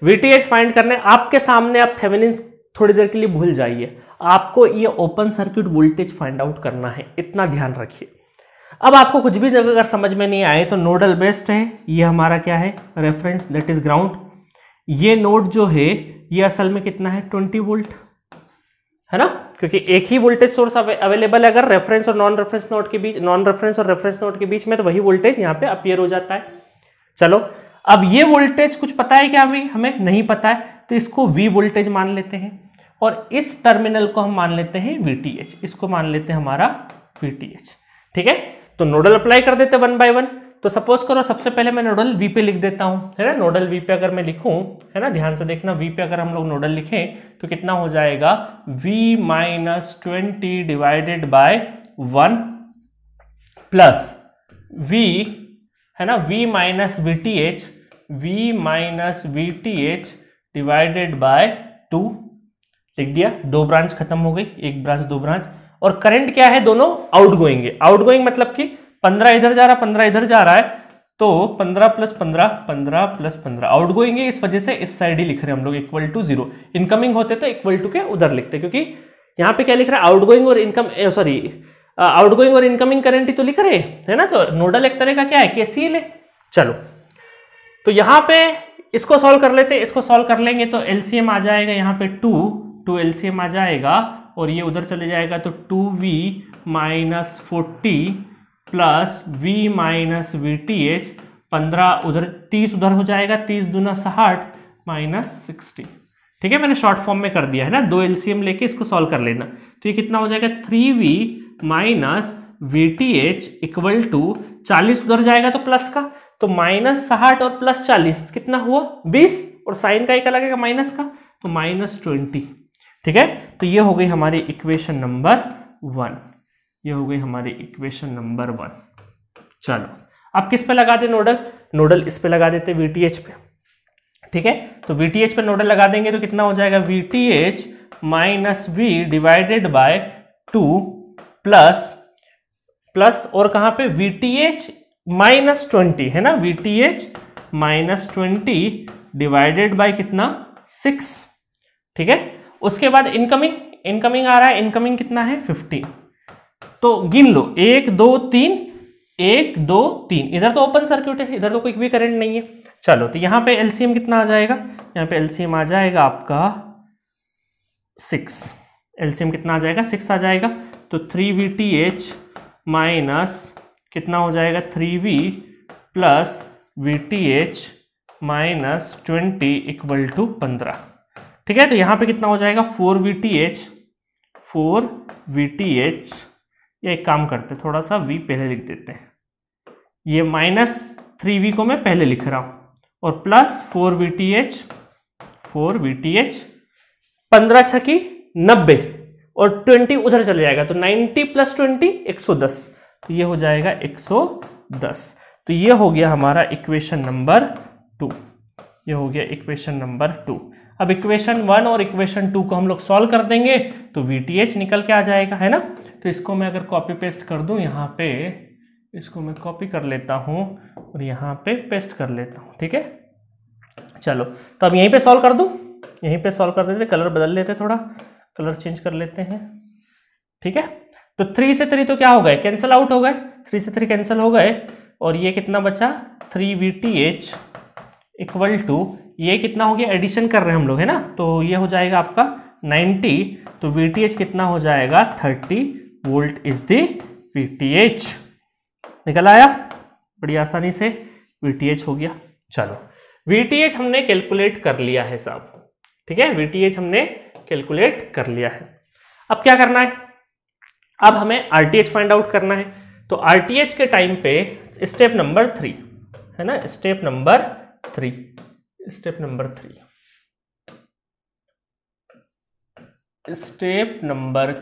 [SPEAKER 1] VTH फाइंड करने, आपके सामने आप थेवेनिन्स थोड़ी देर के लिए भूल जाइए, आपको ये open circuit voltage find out करना है, इतना ध्यान रखिए। अब आपको कुछ भी अगर समझ में नहीं आए तो नोडल बेस्ड है, ये हमारा क्या है, रेफरेंस, दैट इज ग्राउंड। ये नोड जो है ये असल में कितना है, 20 वोल्ट, है ना, क्योंकि एक ही वोल्टेज सोर्स अवेलेबल है अगर रेफरेंस और नॉन रेफरेंस नोड के बीच, नॉन रेफरेंस और रेफरेंस नोड के बीच में, तो वही वोल्टेज यहाँ पे अपीयर हो जाता है। चलो अब ये वोल्टेज कुछ पता है क्या, अभी हमें नहीं पता है, तो इसको V वोल्टेज मान लेते हैं, और इस टर्मिनल को हम मान लेते हैं VTH, इसको मान लेते हैं हमारा VTH, ठीक है। तो नोडल अप्लाई कर देते 1 by 1। तो सपोज करो सबसे पहले मैं नोडल वी पे लिख देता हूं, है ना। नोडल वी पे अगर मैं लिखूं, है ना, ध्यान से देखना, वी पे अगर हम लोग नोडल लिखें तो कितना हो जाएगा, v minus 20 divided by 1 plus v, है ना, v minus VTH, v minus VTH divided by 2, लिख दिया। 2 ब्रांच खत्म हो गई, 1 ब्रांच 2 ब्रांच। और करंट क्या है, दोनों आउटगोइंग है। आउटगोइंग मतलब कि 15 इधर जा रहा, 15 इधर जा रहा है, तो 15 प्लस 15, 15 प्लस 15 आउटगोइंग है, इस वजह से इस साइड ही लिख रहे हैं हम लोग इक्वल टू 0। इनकमिंग होते तो इक्वल टू के उधर लिखते, क्योंकि यहाँ पे क्या लिख रहा है, आउटगोइंग और इनकम, सॉरी, आउटगोइंग और इनकमिंग करंट ही तो लिख रहे हैं, है ना। तो नोडल एक तरह का क्या है, केसीएल है। चलो, तो यहाँ पे इसको सॉल्व कर लेते हैं। इसको सॉल्व कर लेंगे तो एलसीएम आ जाएगा यहाँ पे 2 एलसीएम आ जाएगा, और ये उधर चले जाएगा तो 2v minus 40 plus v minus VTH, 15 उधर 30 उधर हो जाएगा, 30 दूना 60 माइनस 60। ठीक है, मैंने शॉर्ट फॉर्म में कर दिया है ना। 2 एलसीएम लेके इसको सॉल्व कर लेना। तो ये कितना हो जाएगा, 3v minus VTH equal to 40 उधर जाएगा तो प्लस का, तो माइनस 60 और प्लस 40 कितना हुआ, 20, और साइन का एक लगेगा माइनस का, तो माइनस 20। ठीक है, तो ये हो गई हमारी इक्वेशन नंबर 1। ये हो गई हमारी इक्वेशन नंबर 1। चलो, अब किस पे लगा दे नोडल, नोडल इस पे लगा देते VTH पे। ठीक है, तो VTH पे नोडल लगा देंगे तो कितना हो जाएगा, VTH minus V divided by 2 plus और कहां पे, VTH माइनस 20, है ना, VTH माइनस 20 डिवाइडेड बाय कितना, 6। ठीक है, उसके बाद इनकमिंग आ रहा है, इनकमिंग कितना है, 15। तो गिन लो, 1 2 3, 1 2 3, इधर तो ओपन सर्किट है, इधर तो कोई भी करंट नहीं है। चलो, तो यहां पे एलसीएम कितना आ जाएगा, यहां पे एलसीएम आ जाएगा आपका 6। एलसीएम कितना आ जाएगा, 6 आ जाएगा। तो 3VTH माइनस कितना हो जाएगा, 3V plus VTH minus 20 equal to 15। ठीक है, तो यहां पे कितना हो जाएगा, 4VTH, ये एक काम करते, थोड़ा सा V पहले लिख देते हैं, ये माइनस 3V को मैं पहले लिख रहा हूं, और प्लस 4VTH 15 छकी 90, और 20 उधर चले जाएगा, तो 90 प्लस 20 110, तो ये हो जाएगा 110। तो ये हो गया हमारा इक्वेशन नंबर 2। ये हो गया इक्वेशन नंबर 2। अब इक्वेशन 1 और इक्वेशन 2 को हम लोग सॉल्व कर देंगे तो VTH निकल के आ जाएगा, है ना। तो इसको मैं अगर कॉपी पेस्ट कर दूं, यहाँ पे इसको मैं कॉपी कर लेता हूं और यहाँ पे पेस्ट कर लेता हूं। ठीक है, चलो, तो अब यहीं पे सॉल्व कर दूं, यहीं पे सॉल्व कर देते, कलर बदल लेते, थोड़ा कलर चेंज कर लेते हैं। ठीक है, तो 3 से 3 तो क्या हो गए, कैंसिल आउट हो गए, 3 से 3 कैंसिल हो गए, और ये कितना बचा, 3VTH इक्वल टू, ये कितना हो गया, एडिशन कर रहे हैं हम लोग, है ना, तो ये हो जाएगा आपका 90, तो VTH कितना हो जाएगा, 30 वोल्ट इज द VTH। निकल आया बड़ी आसानी से, VTH हो गया। चलो, VTH हमने कैलकुलेट कर लिया है साहब। ठीक है, VTH हमने कैलकुलेट कर लिया है। अब क्या करना है, अब हमें RTH फाइंड आउट करना है। तो RTH के टाइम पे स्टेप नंबर 3, है ना, स्टेप नंबर 3, स्टेप नंबर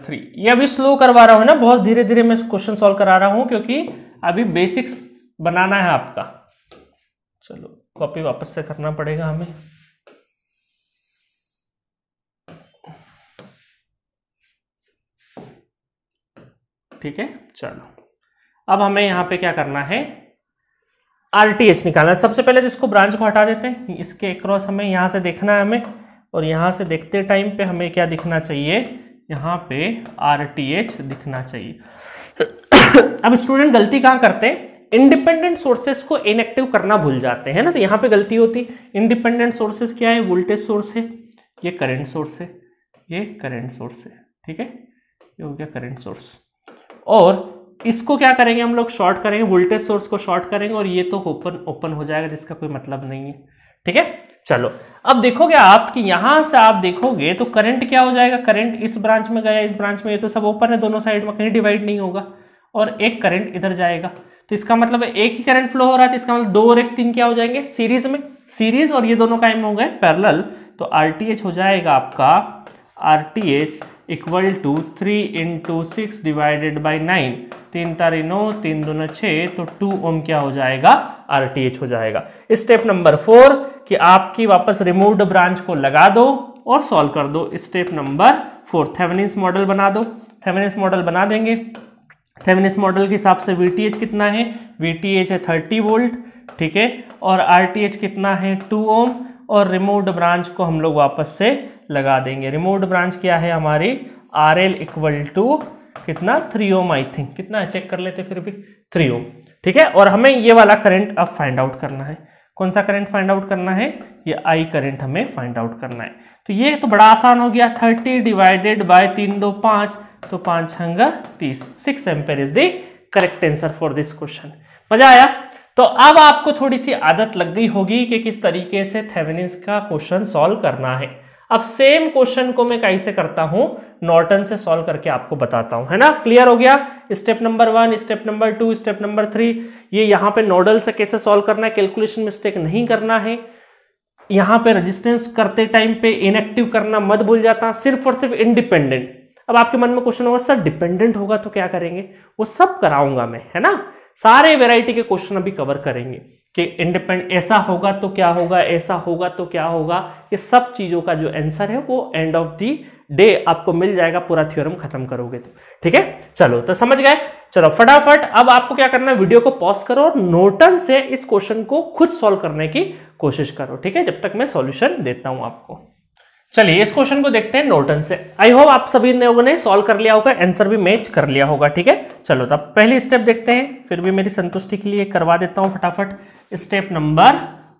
[SPEAKER 1] 3, ये अभी स्लो करवा रहा हूं ना, बहुत धीरे धीरे मैं क्वेश्चन सॉल्व करा रहा हूं, क्योंकि अभी बेसिक्स बनाना है आपका। चलो, कॉपी वापस से करना पड़ेगा हमें। ठीक है, चलो, अब हमें यहां पे क्या करना है, RTH निकालना है। सबसे पहले तो इसको ब्रांच को हटा देते हैं, इसके अक्रॉस हमें यहां से देखना है हमें, और यहां से देखते टाइम पे हमें क्या दिखना चाहिए, यहां पे RTH दिखना चाहिए। अब स्टूडेंट गलती कहां करते हैं, इंडिपेंडेंट सोर्सेस को इनएक्टिव करना भूल जाते हैं ना, तो यहां पे गलती होती। इंडिपेंडेंट सोर्सेस क्या है, वोल्टेज सोर्स है, ये करंट सोर्स है, ये करंट सोर्स है। ठीक है, ये हो गया करंट सोर्स, और इसको क्या करेंगे हम लोग, शॉर्ट करेंगे, वोल्टेज सोर्स को शॉर्ट करेंगे, और ये तो ओपन हो जाएगा, जिसका कोई मतलब नहीं है। ठीक है, चलो, अब देखोगे आप कि यहां से आप देखोगे तो करंट क्या हो जाएगा, करंट इस ब्रांच में गया, इस ब्रांच में, ये तो सब ओपन है, दोनों साइड में कहीं डिवाइड नहीं होगा, और एक करंट इधर जाएगा। तो इसका मतलब एक ही करंट फ्लो हो रहा है, तो इसका मतलब 2 और 1 3 क्या हो जाएंगे सीरीज में, सीरीज, और ये दोनों कायम हो गए पैरेलल। तो RTH हो जाएगा आपका RTH equal to 3 × 6 divided by 9, 3 तारी 9, 3 दूना 6, तो 2 ओम क्या हो जाएगा RTH हो जाएगा। स्टेप नंबर 4 कि आपकी वापस रिमूव्ड ब्रांच को लगा दो और सॉल्व कर दो। स्टेप नंबर 4 थेवेनिन्स मॉडल बना दो। थेवेनिन्स मॉडल बना देंगे। थेवेनिन्स मॉडल के हिसाब से VTH कितना है, VTH है 30 वोल्ट, ठीक है, और RTH कितना है 2 ओम, और रिमूव्ड ब्रांच को हम लोग वापस से लगा देंगे। रिमूव्ड ब्रांच क्या है हमारी RL इक्वल टू कितना 3 ओम, आई थिंक कितना है चेक कर लेते फिर भी 3 ओम, ठीक है। और हमें ये वाला करंट अब फाइंड आउट करना है। कौन सा करंट फाइंड आउट करना है, ये I करंट हमें फाइंड आउट करना है। तो ये तो बड़ा आसान हो गया, 30 डिवाइडेड बाय 3 2 5, तो 5 छंगा 30, 6 ampere is the correct answer for this question. मजा आया? तो अब आपको थोड़ी सी आदत लग गई होगी कि किस तरीके से थेवेनिन्स का क्वेश्चन सॉल्व करना है। अब सेम क्वेश्चन को मैं कैसे करता हूं, नॉर्टन से सॉल्व करके आपको बताता हूं, है ना। क्लियर हो गया? Step number 1, step number 2, step number 3, ये यहां पे नोडल से कैसे सॉल्व करना है, कैलकुलेशन मिस्टेक नहीं करना है। यहां पे रेजिस्टेंस करते टाइम पे इनएक्टिव करना मत भूल जाता, सिर्फ और सिर्फ इंडिपेंडेंट। अब आपके मन में क्वेश्चन होगा सर डिपेंडेंट होगा तो क्या करेंगे, वो सब कराऊंगा मैं, है ना। सारे वैरायटी के क्वेश्चन अभी कवर करेंगे कि इंडिपेंडेंट ऐसा होगा तो क्या होगा, ऐसा होगा तो क्या होगा। ये सब चीजों का जो आंसर है वो एंड ऑफ दी डे आपको मिल जाएगा, पूरा थ्योरम खत्म करोगे तो, ठीक है। चलो तो समझ गए। चलो फटाफट अब आपको क्या करना है, वीडियो को पॉज करो और नॉर्टन से इस क्वेश्चन को खुद सॉल्व करने की कोशिश करो, ठीक है, जब तक मैं सॉल्यूशन देता हूं आपको। चलिए इस क्वेश्चन को देखते हैं नॉर्टन से। आई होप आप सभी लोगों ने सॉल्व कर लिया होगा, आंसर भी मैच कर लिया होगा, ठीक है। चलो तो पहली स्टेप देखते हैं, फिर भी मेरी संतुष्टि के लिए करवा देता हूं फटाफट। स्टेप नंबर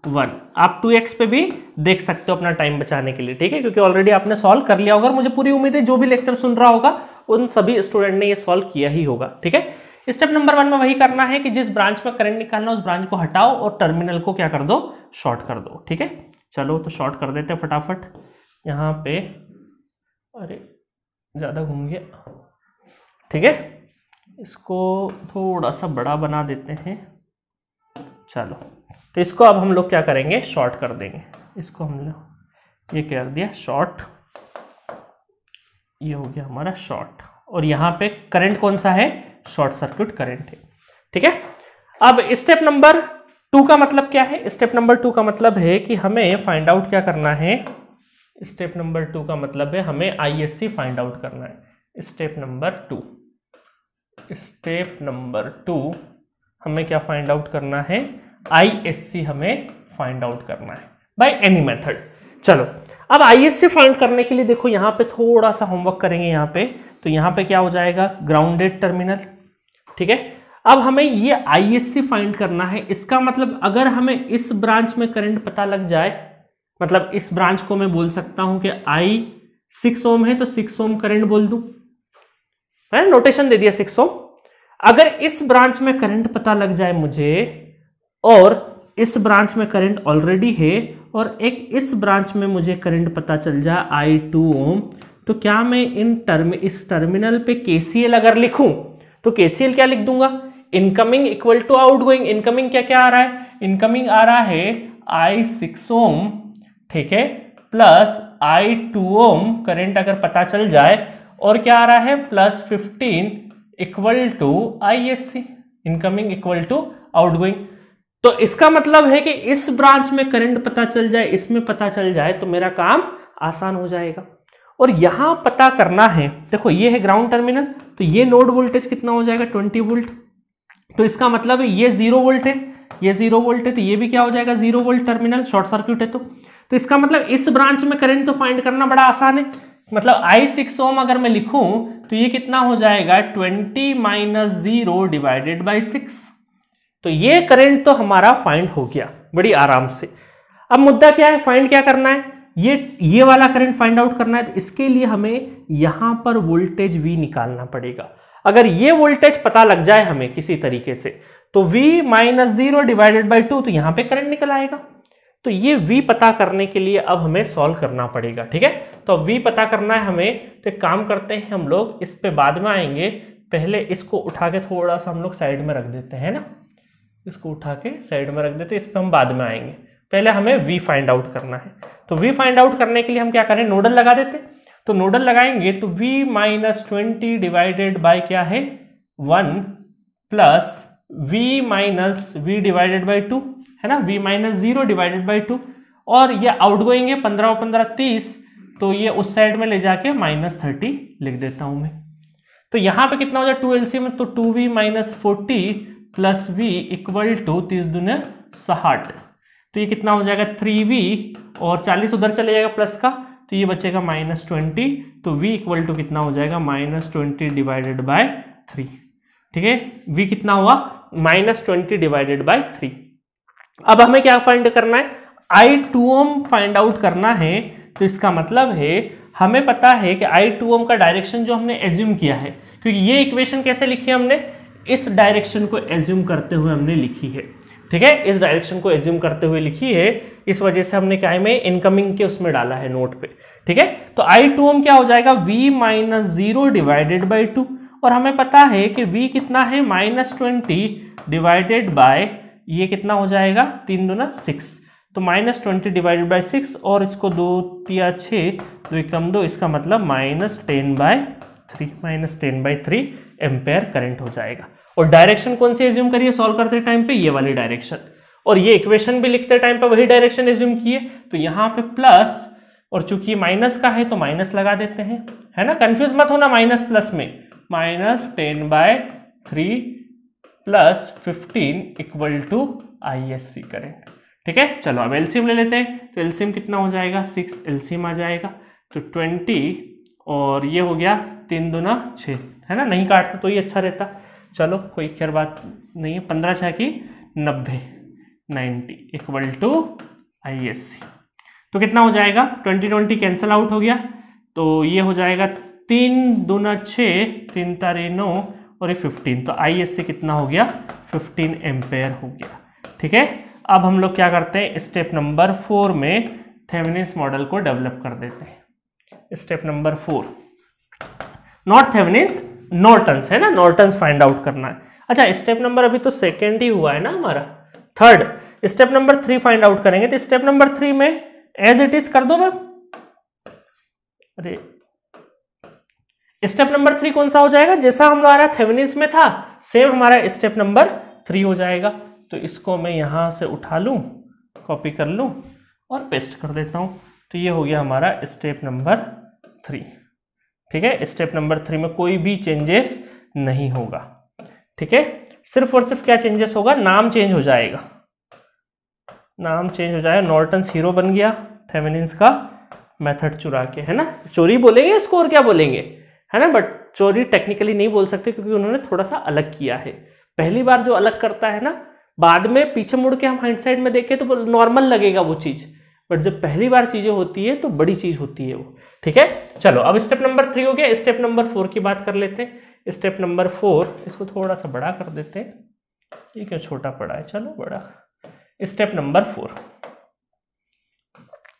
[SPEAKER 1] 1 आप 2x पे भी देख सकते हो अपना टाइम बचाने के लिए, ठीक है, क्योंकि ऑलरेडी आपने सॉल्व कर लिया होगा। मुझे पूरी उम्मीद है जो भी लेक्चर सुन रहा होगा उन सभी स्टूडेंट ने ये सॉल्व किया ही होगा, ठीक है। स्टेप नंबर 1 में वही करना है कि जिस ब्रांच में करंट निकालना उस ब्रांच को हटाओ और टर्मिनल को क्या कर दो, शॉर्ट कर दो, ठीक है। चलो तो शॉर्ट कर देते हैं फटाफट। यहाँ पे अरे ज़्यादा घूम गया, ठीक है, इसको थोड़ा सा बड़ा बना देते हैं। चलो तो इसको अब हम लोग क्या करेंगे, शॉर्ट कर देंगे। इसको हम लोग ये कर दिया शॉर्ट, ये हो गया हमारा शॉर्ट, और यहाँ पे करंट कौन सा है, शॉर्ट सर्किट करंट है, ठीक है। अब स्टेप नंबर 2 का मतलब क्या है, स्टेप नंबर 2 का मतलब है कि हमें फाइंड आउट क्या करना है। स्टेप नंबर 2 का मतलब है हमें ISC फाइंड आउट करना है। स्टेप नंबर 2, स्टेप नंबर 2 हमें क्या फाइंड आउट करना है, ISC हमें फाइंड आउट करना है बाय एनी मेथड। चलो अब ISC फाइंड करने के लिए देखो यहाँ पे थोड़ा सा होमवर्क करेंगे। यहाँ पे तो यहाँ पे क्या हो जाएगा, ग्राउंडेड टर्मिनल, ठीक है। अब हमें ये ISC फाइंड करना है। इसका मतलब अगर हमें इस ब्रांच में करंट पता लग जाए, मतलब इस ब्रांच को मैं बोल सकता हूं कि I 6 ओम है तो 6 ओम करंट बोल दूं, है नोटेशन दे दिया 6 ओम। अगर इस ब्रांच में करंट पता लग जाए मुझे और इस ब्रांच में करंट ऑलरेडी है और एक इस ब्रांच में मुझे करंट पता चल जाए I 2 ओम, तो क्या मैं इस टर्मिनल पे KCL अगर लिखूं तो KCL क्या लिख दूंगा, incoming equal to outgoing. Incoming क्या क्या आ रहा है, इनकमिंग आ रहा है I 6 ओम, ठीक है, प्लस I 2 ओम करंट अगर पता चल जाए, और क्या आ रहा है plus 15 equal to ISC, incoming equal to outgoing. तो इसका मतलब है कि इस ब्रांच में करंट पता चल जाए, इसमें पता चल जाए तो मेरा काम आसान हो जाएगा। और यहां पता करना है, देखो ये है ग्राउंड टर्मिनल, तो ये नोड वोल्टेज कितना हो जाएगा 20 वोल्ट। तो इसका मतलब है ये 0 वोल्ट है, ये 0 वोल्ट है, तो ये भी क्या हो जाएगा 0 वोल्ट टर्मिनल, शॉर्ट सर्किट है। तो इसका मतलब इस ब्रांच में करंट तो फाइंड करना बड़ा आसान है। मतलब I 6 ओम अगर मैं लिखूं तो ये कितना हो जाएगा 20 - 0 डिवाइडेड बाई 6। तो ये करंट तो हमारा फाइंड हो गया बड़ी आराम से। अब मुद्दा क्या है, फाइंड क्या करना है, ये वाला करंट फाइंड आउट करना है। तो इसके लिए हमें यहां पर वोल्टेज V निकालना पड़ेगा। अगर ये वोल्टेज पता लग जाए हमें किसी तरीके से, तो V - 0 डिवाइडेड बाई 2, तो यहां पे करंट निकल आएगा। तो ये V पता करने के लिए अब हमें सॉल्व करना पड़ेगा, ठीक है। तो V पता करना है हमें, तो एक काम करते हैं हम लोग, इस पे बाद में आएंगे, पहले इसको उठा के थोड़ा सा हम लोग साइड में रख देते हैं ना। इसको उठा के साइड में रख देते, इस पर हम बाद में आएंगे, पहले हमें v फाइंड आउट करना है। तो v फाइंड आउट करने के लिए हम क्या करें, नोडल लगा देते। तो नोडल लगाएंगे तो v माइनस 20 डिवाइडेड बाय क्या है 1 plus v minus v divided by 2 है ना, v माइनस 0 डिवाइडेड बाय 2, और ये आउटगोइंग है 15 और 15 30, तो ये उस साइड में ले जाके माइनस 30 लिख देता हूं मैं। तो यहां पे कितना हो जाए 2 एलसीएम में, तो 2v minus 40 plus v equal to 30 दूने 60, तो ये कितना हो जाएगा 3v, और 40 उधर चले जाएगा प्लस का, तो ये बचेगा माइनस 20, तो v इक्वल टू कितना हो जाएगा माइनस 20 डिवाइडेड बाय 3। ठीक है, v कितना हुआ माइनस 20 डिवाइडेड बाय 3। अब हमें क्या फाइंड करना है, I2 ओम फाइंड आउट करना है। तो इसका मतलब है हमें पता है कि I2 ओम का डायरेक्शन जो हमने एज्यूम किया है, क्योंकि ये इक्वेशन कैसे लिखी है हमने, इस डायरेक्शन को एज्यूम करते हुए हमने लिखी है। ठीक है, इस डायरेक्शन को एज्यूम करते हुए लिखी है, इस वजह से हमने क्या है इनकमिंग के उसमें डाला है नोट पे। ठीक है, तो I2 ओम क्या हो जाएगा v माइनस 0 डिवाइडेड बाई 2, और हमें पता है कि v कितना है माइनस 20 डिवाइडेड बाय ये कितना हो जाएगा 3 दूना 6, तो माइनस 20 डिवाइडेड बाई 6, और इसको 2 तिया 6 2 कम 2, इसका मतलब minus 10 by 3, minus 10 by 3 ampere current हो जाएगा। और डायरेक्शन कौन सी एज्यूम करिए सॉल्व करते टाइम पे, ये वाली डायरेक्शन, और ये इक्वेशन भी लिखते टाइम पे वही डायरेक्शन एज्यूम किए, तो यहाँ पे प्लस, और चूंकि माइनस का है तो माइनस लगा देते हैं, है ना, कंफ्यूज मत होना माइनस प्लस में, minus 10 by 3 plus 15 equal to ISC current. ठीक है, चलो अब एलसीएम ले लेते हैं। तो एलसीएम कितना हो जाएगा 6 एलसीएम आ जाएगा, तो 20, और ये हो गया 3 दूना 6, है ना, नहीं काटता तो ये अच्छा रहता, चलो कोई खैर बात नहीं है, 15 6 की 90 इक्वल टू ISC। तो कितना हो जाएगा 20 कैंसिल आउट हो गया, तो ये हो जाएगा 3 दूना 6 3 तारे 9 और ये 15, तो ISC कितना हो गया 15 एम्पेयर हो गया। ठीक है, अब हम लोग क्या करते हैं, स्टेप नंबर 4 में थेवेनिन्स मॉडल को डेवलप कर देते हैं। Step number 4, not Thevenin's, Norton's, है ना, नॉर्टन्स फाइंड आउट करना है। अच्छा, स्टेप नंबर अभी तो सेकेंड ही हुआ है ना हमारा, third. Step number 3 find out करेंगे, तो स्टेप नंबर 3 में एज इट इज कर दो मैम। अरे स्टेप नंबर 3 कौन सा हो जाएगा, जैसा हमारा थेवेनिन्स में था सेम हमारा स्टेप नंबर 3 हो जाएगा। तो इसको मैं यहां से उठा लूं, कॉपी कर लूं और पेस्ट कर देता हूं, तो ये हो गया हमारा स्टेप नंबर 3। ठीक है, स्टेप नंबर 3 में कोई भी चेंजेस नहीं होगा। ठीक है, सिर्फ और सिर्फ क्या चेंजेस होगा, नाम चेंज हो जाएगा, नाम चेंज हो जाएगा, नॉर्टन्स हीरो बन गया थेवेनिन्स का मेथड चुरा के, है ना, चोरी बोलेंगे इसको और क्या बोलेंगे, है ना, बट चोरी टेक्निकली नहीं बोल सकते क्योंकि उन्होंने थोड़ा सा अलग किया है। पहली बार जो अलग करता है ना, बाद में पीछे मुड़ के हम हाइंडसाइड में देखें तो नॉर्मल लगेगा वो चीज, बट जब पहली बार चीजें होती है तो बड़ी चीज होती है वो। ठीक है, चलो अब स्टेप नंबर 3 हो गया, स्टेप नंबर 4 की बात कर लेते हैं। स्टेप नंबर 4, इसको थोड़ा सा बड़ा कर देते हैं, ये क्यों छोटा पड़ा है, चलो बड़ा। स्टेप नंबर 4,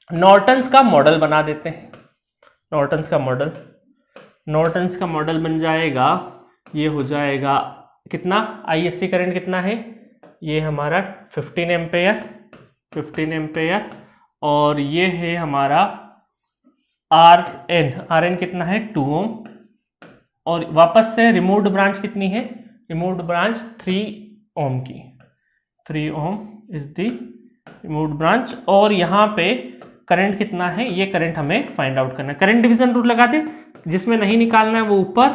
[SPEAKER 1] नॉर्टन्स का मॉडल बना देते हैं। नॉर्टन्स का मॉडल, नॉर्टन्स का मॉडल बन जाएगा, ये हो जाएगा कितना, ISC करंट कितना है, ये हमारा 15 एम्पेयर, और ये है हमारा RN कितना है 2 ओम, और वापस से रिमूव्ड ब्रांच कितनी है, रिमूव्ड ब्रांच 3 ओम की, 3 ओम इज दी रिमूव्ड ब्रांच, और यहाँ पे करंट कितना है, ये करंट हमें फाइंड आउट करना है। करंट डिवीजन रूल लगा दे, जिसमें नहीं निकालना है वो ऊपर,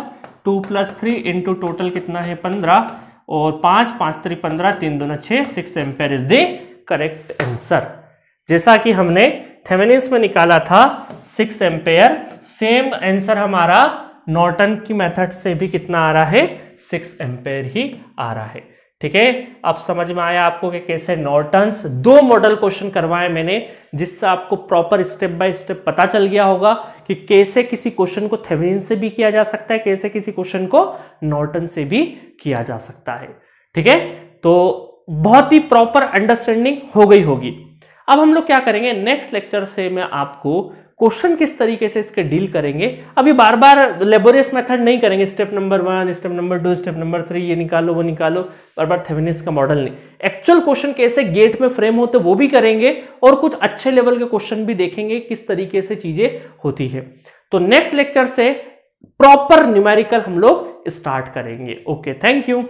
[SPEAKER 1] 2 + 3 इंटू टोटल कितना है 15, और 5 5 3 15 3 दूना 6, 6 ampere is the correct answer. जैसा कि हमने थेवेनिन्स में निकाला था 6 एम्पेयर, सेम आंसर हमारा नॉर्टन की मेथड से भी कितना आ रहा है, 6 एम्पेयर ही आ रहा है। ठीक है, अब समझ में आया आपको कि कैसे नॉर्टन्स, 2 मॉडल क्वेश्चन करवाए मैंने, जिससे आपको प्रॉपर स्टेप बाय स्टेप पता चल गया होगा कि कैसे किसी क्वेश्चन को थेवेनिन से भी किया जा सकता है, कैसे किसी क्वेश्चन को नॉर्टन से भी किया जा सकता है। ठीक है, तो बहुत ही प्रॉपर अंडरस्टैंडिंग हो गई होगी। अब हम लोग क्या करेंगे, नेक्स्ट लेक्चर से मैं आपको क्वेश्चन किस तरीके से इसके डील करेंगे। अभी बार बार लेबोरियस मेथड नहीं करेंगे, step number 1, step number 2, step number 3, ये निकालो वो निकालो, बार बार थेवेनिन्स का मॉडल नहीं। एक्चुअल क्वेश्चन कैसे गेट में फ्रेम होते वो भी करेंगे और कुछ अच्छे लेवल के क्वेश्चन भी देखेंगे किस तरीके से चीजें होती है। तो नेक्स्ट लेक्चर से प्रॉपर न्यूमेरिकल हम लोग स्टार्ट करेंगे। Okay, thank you.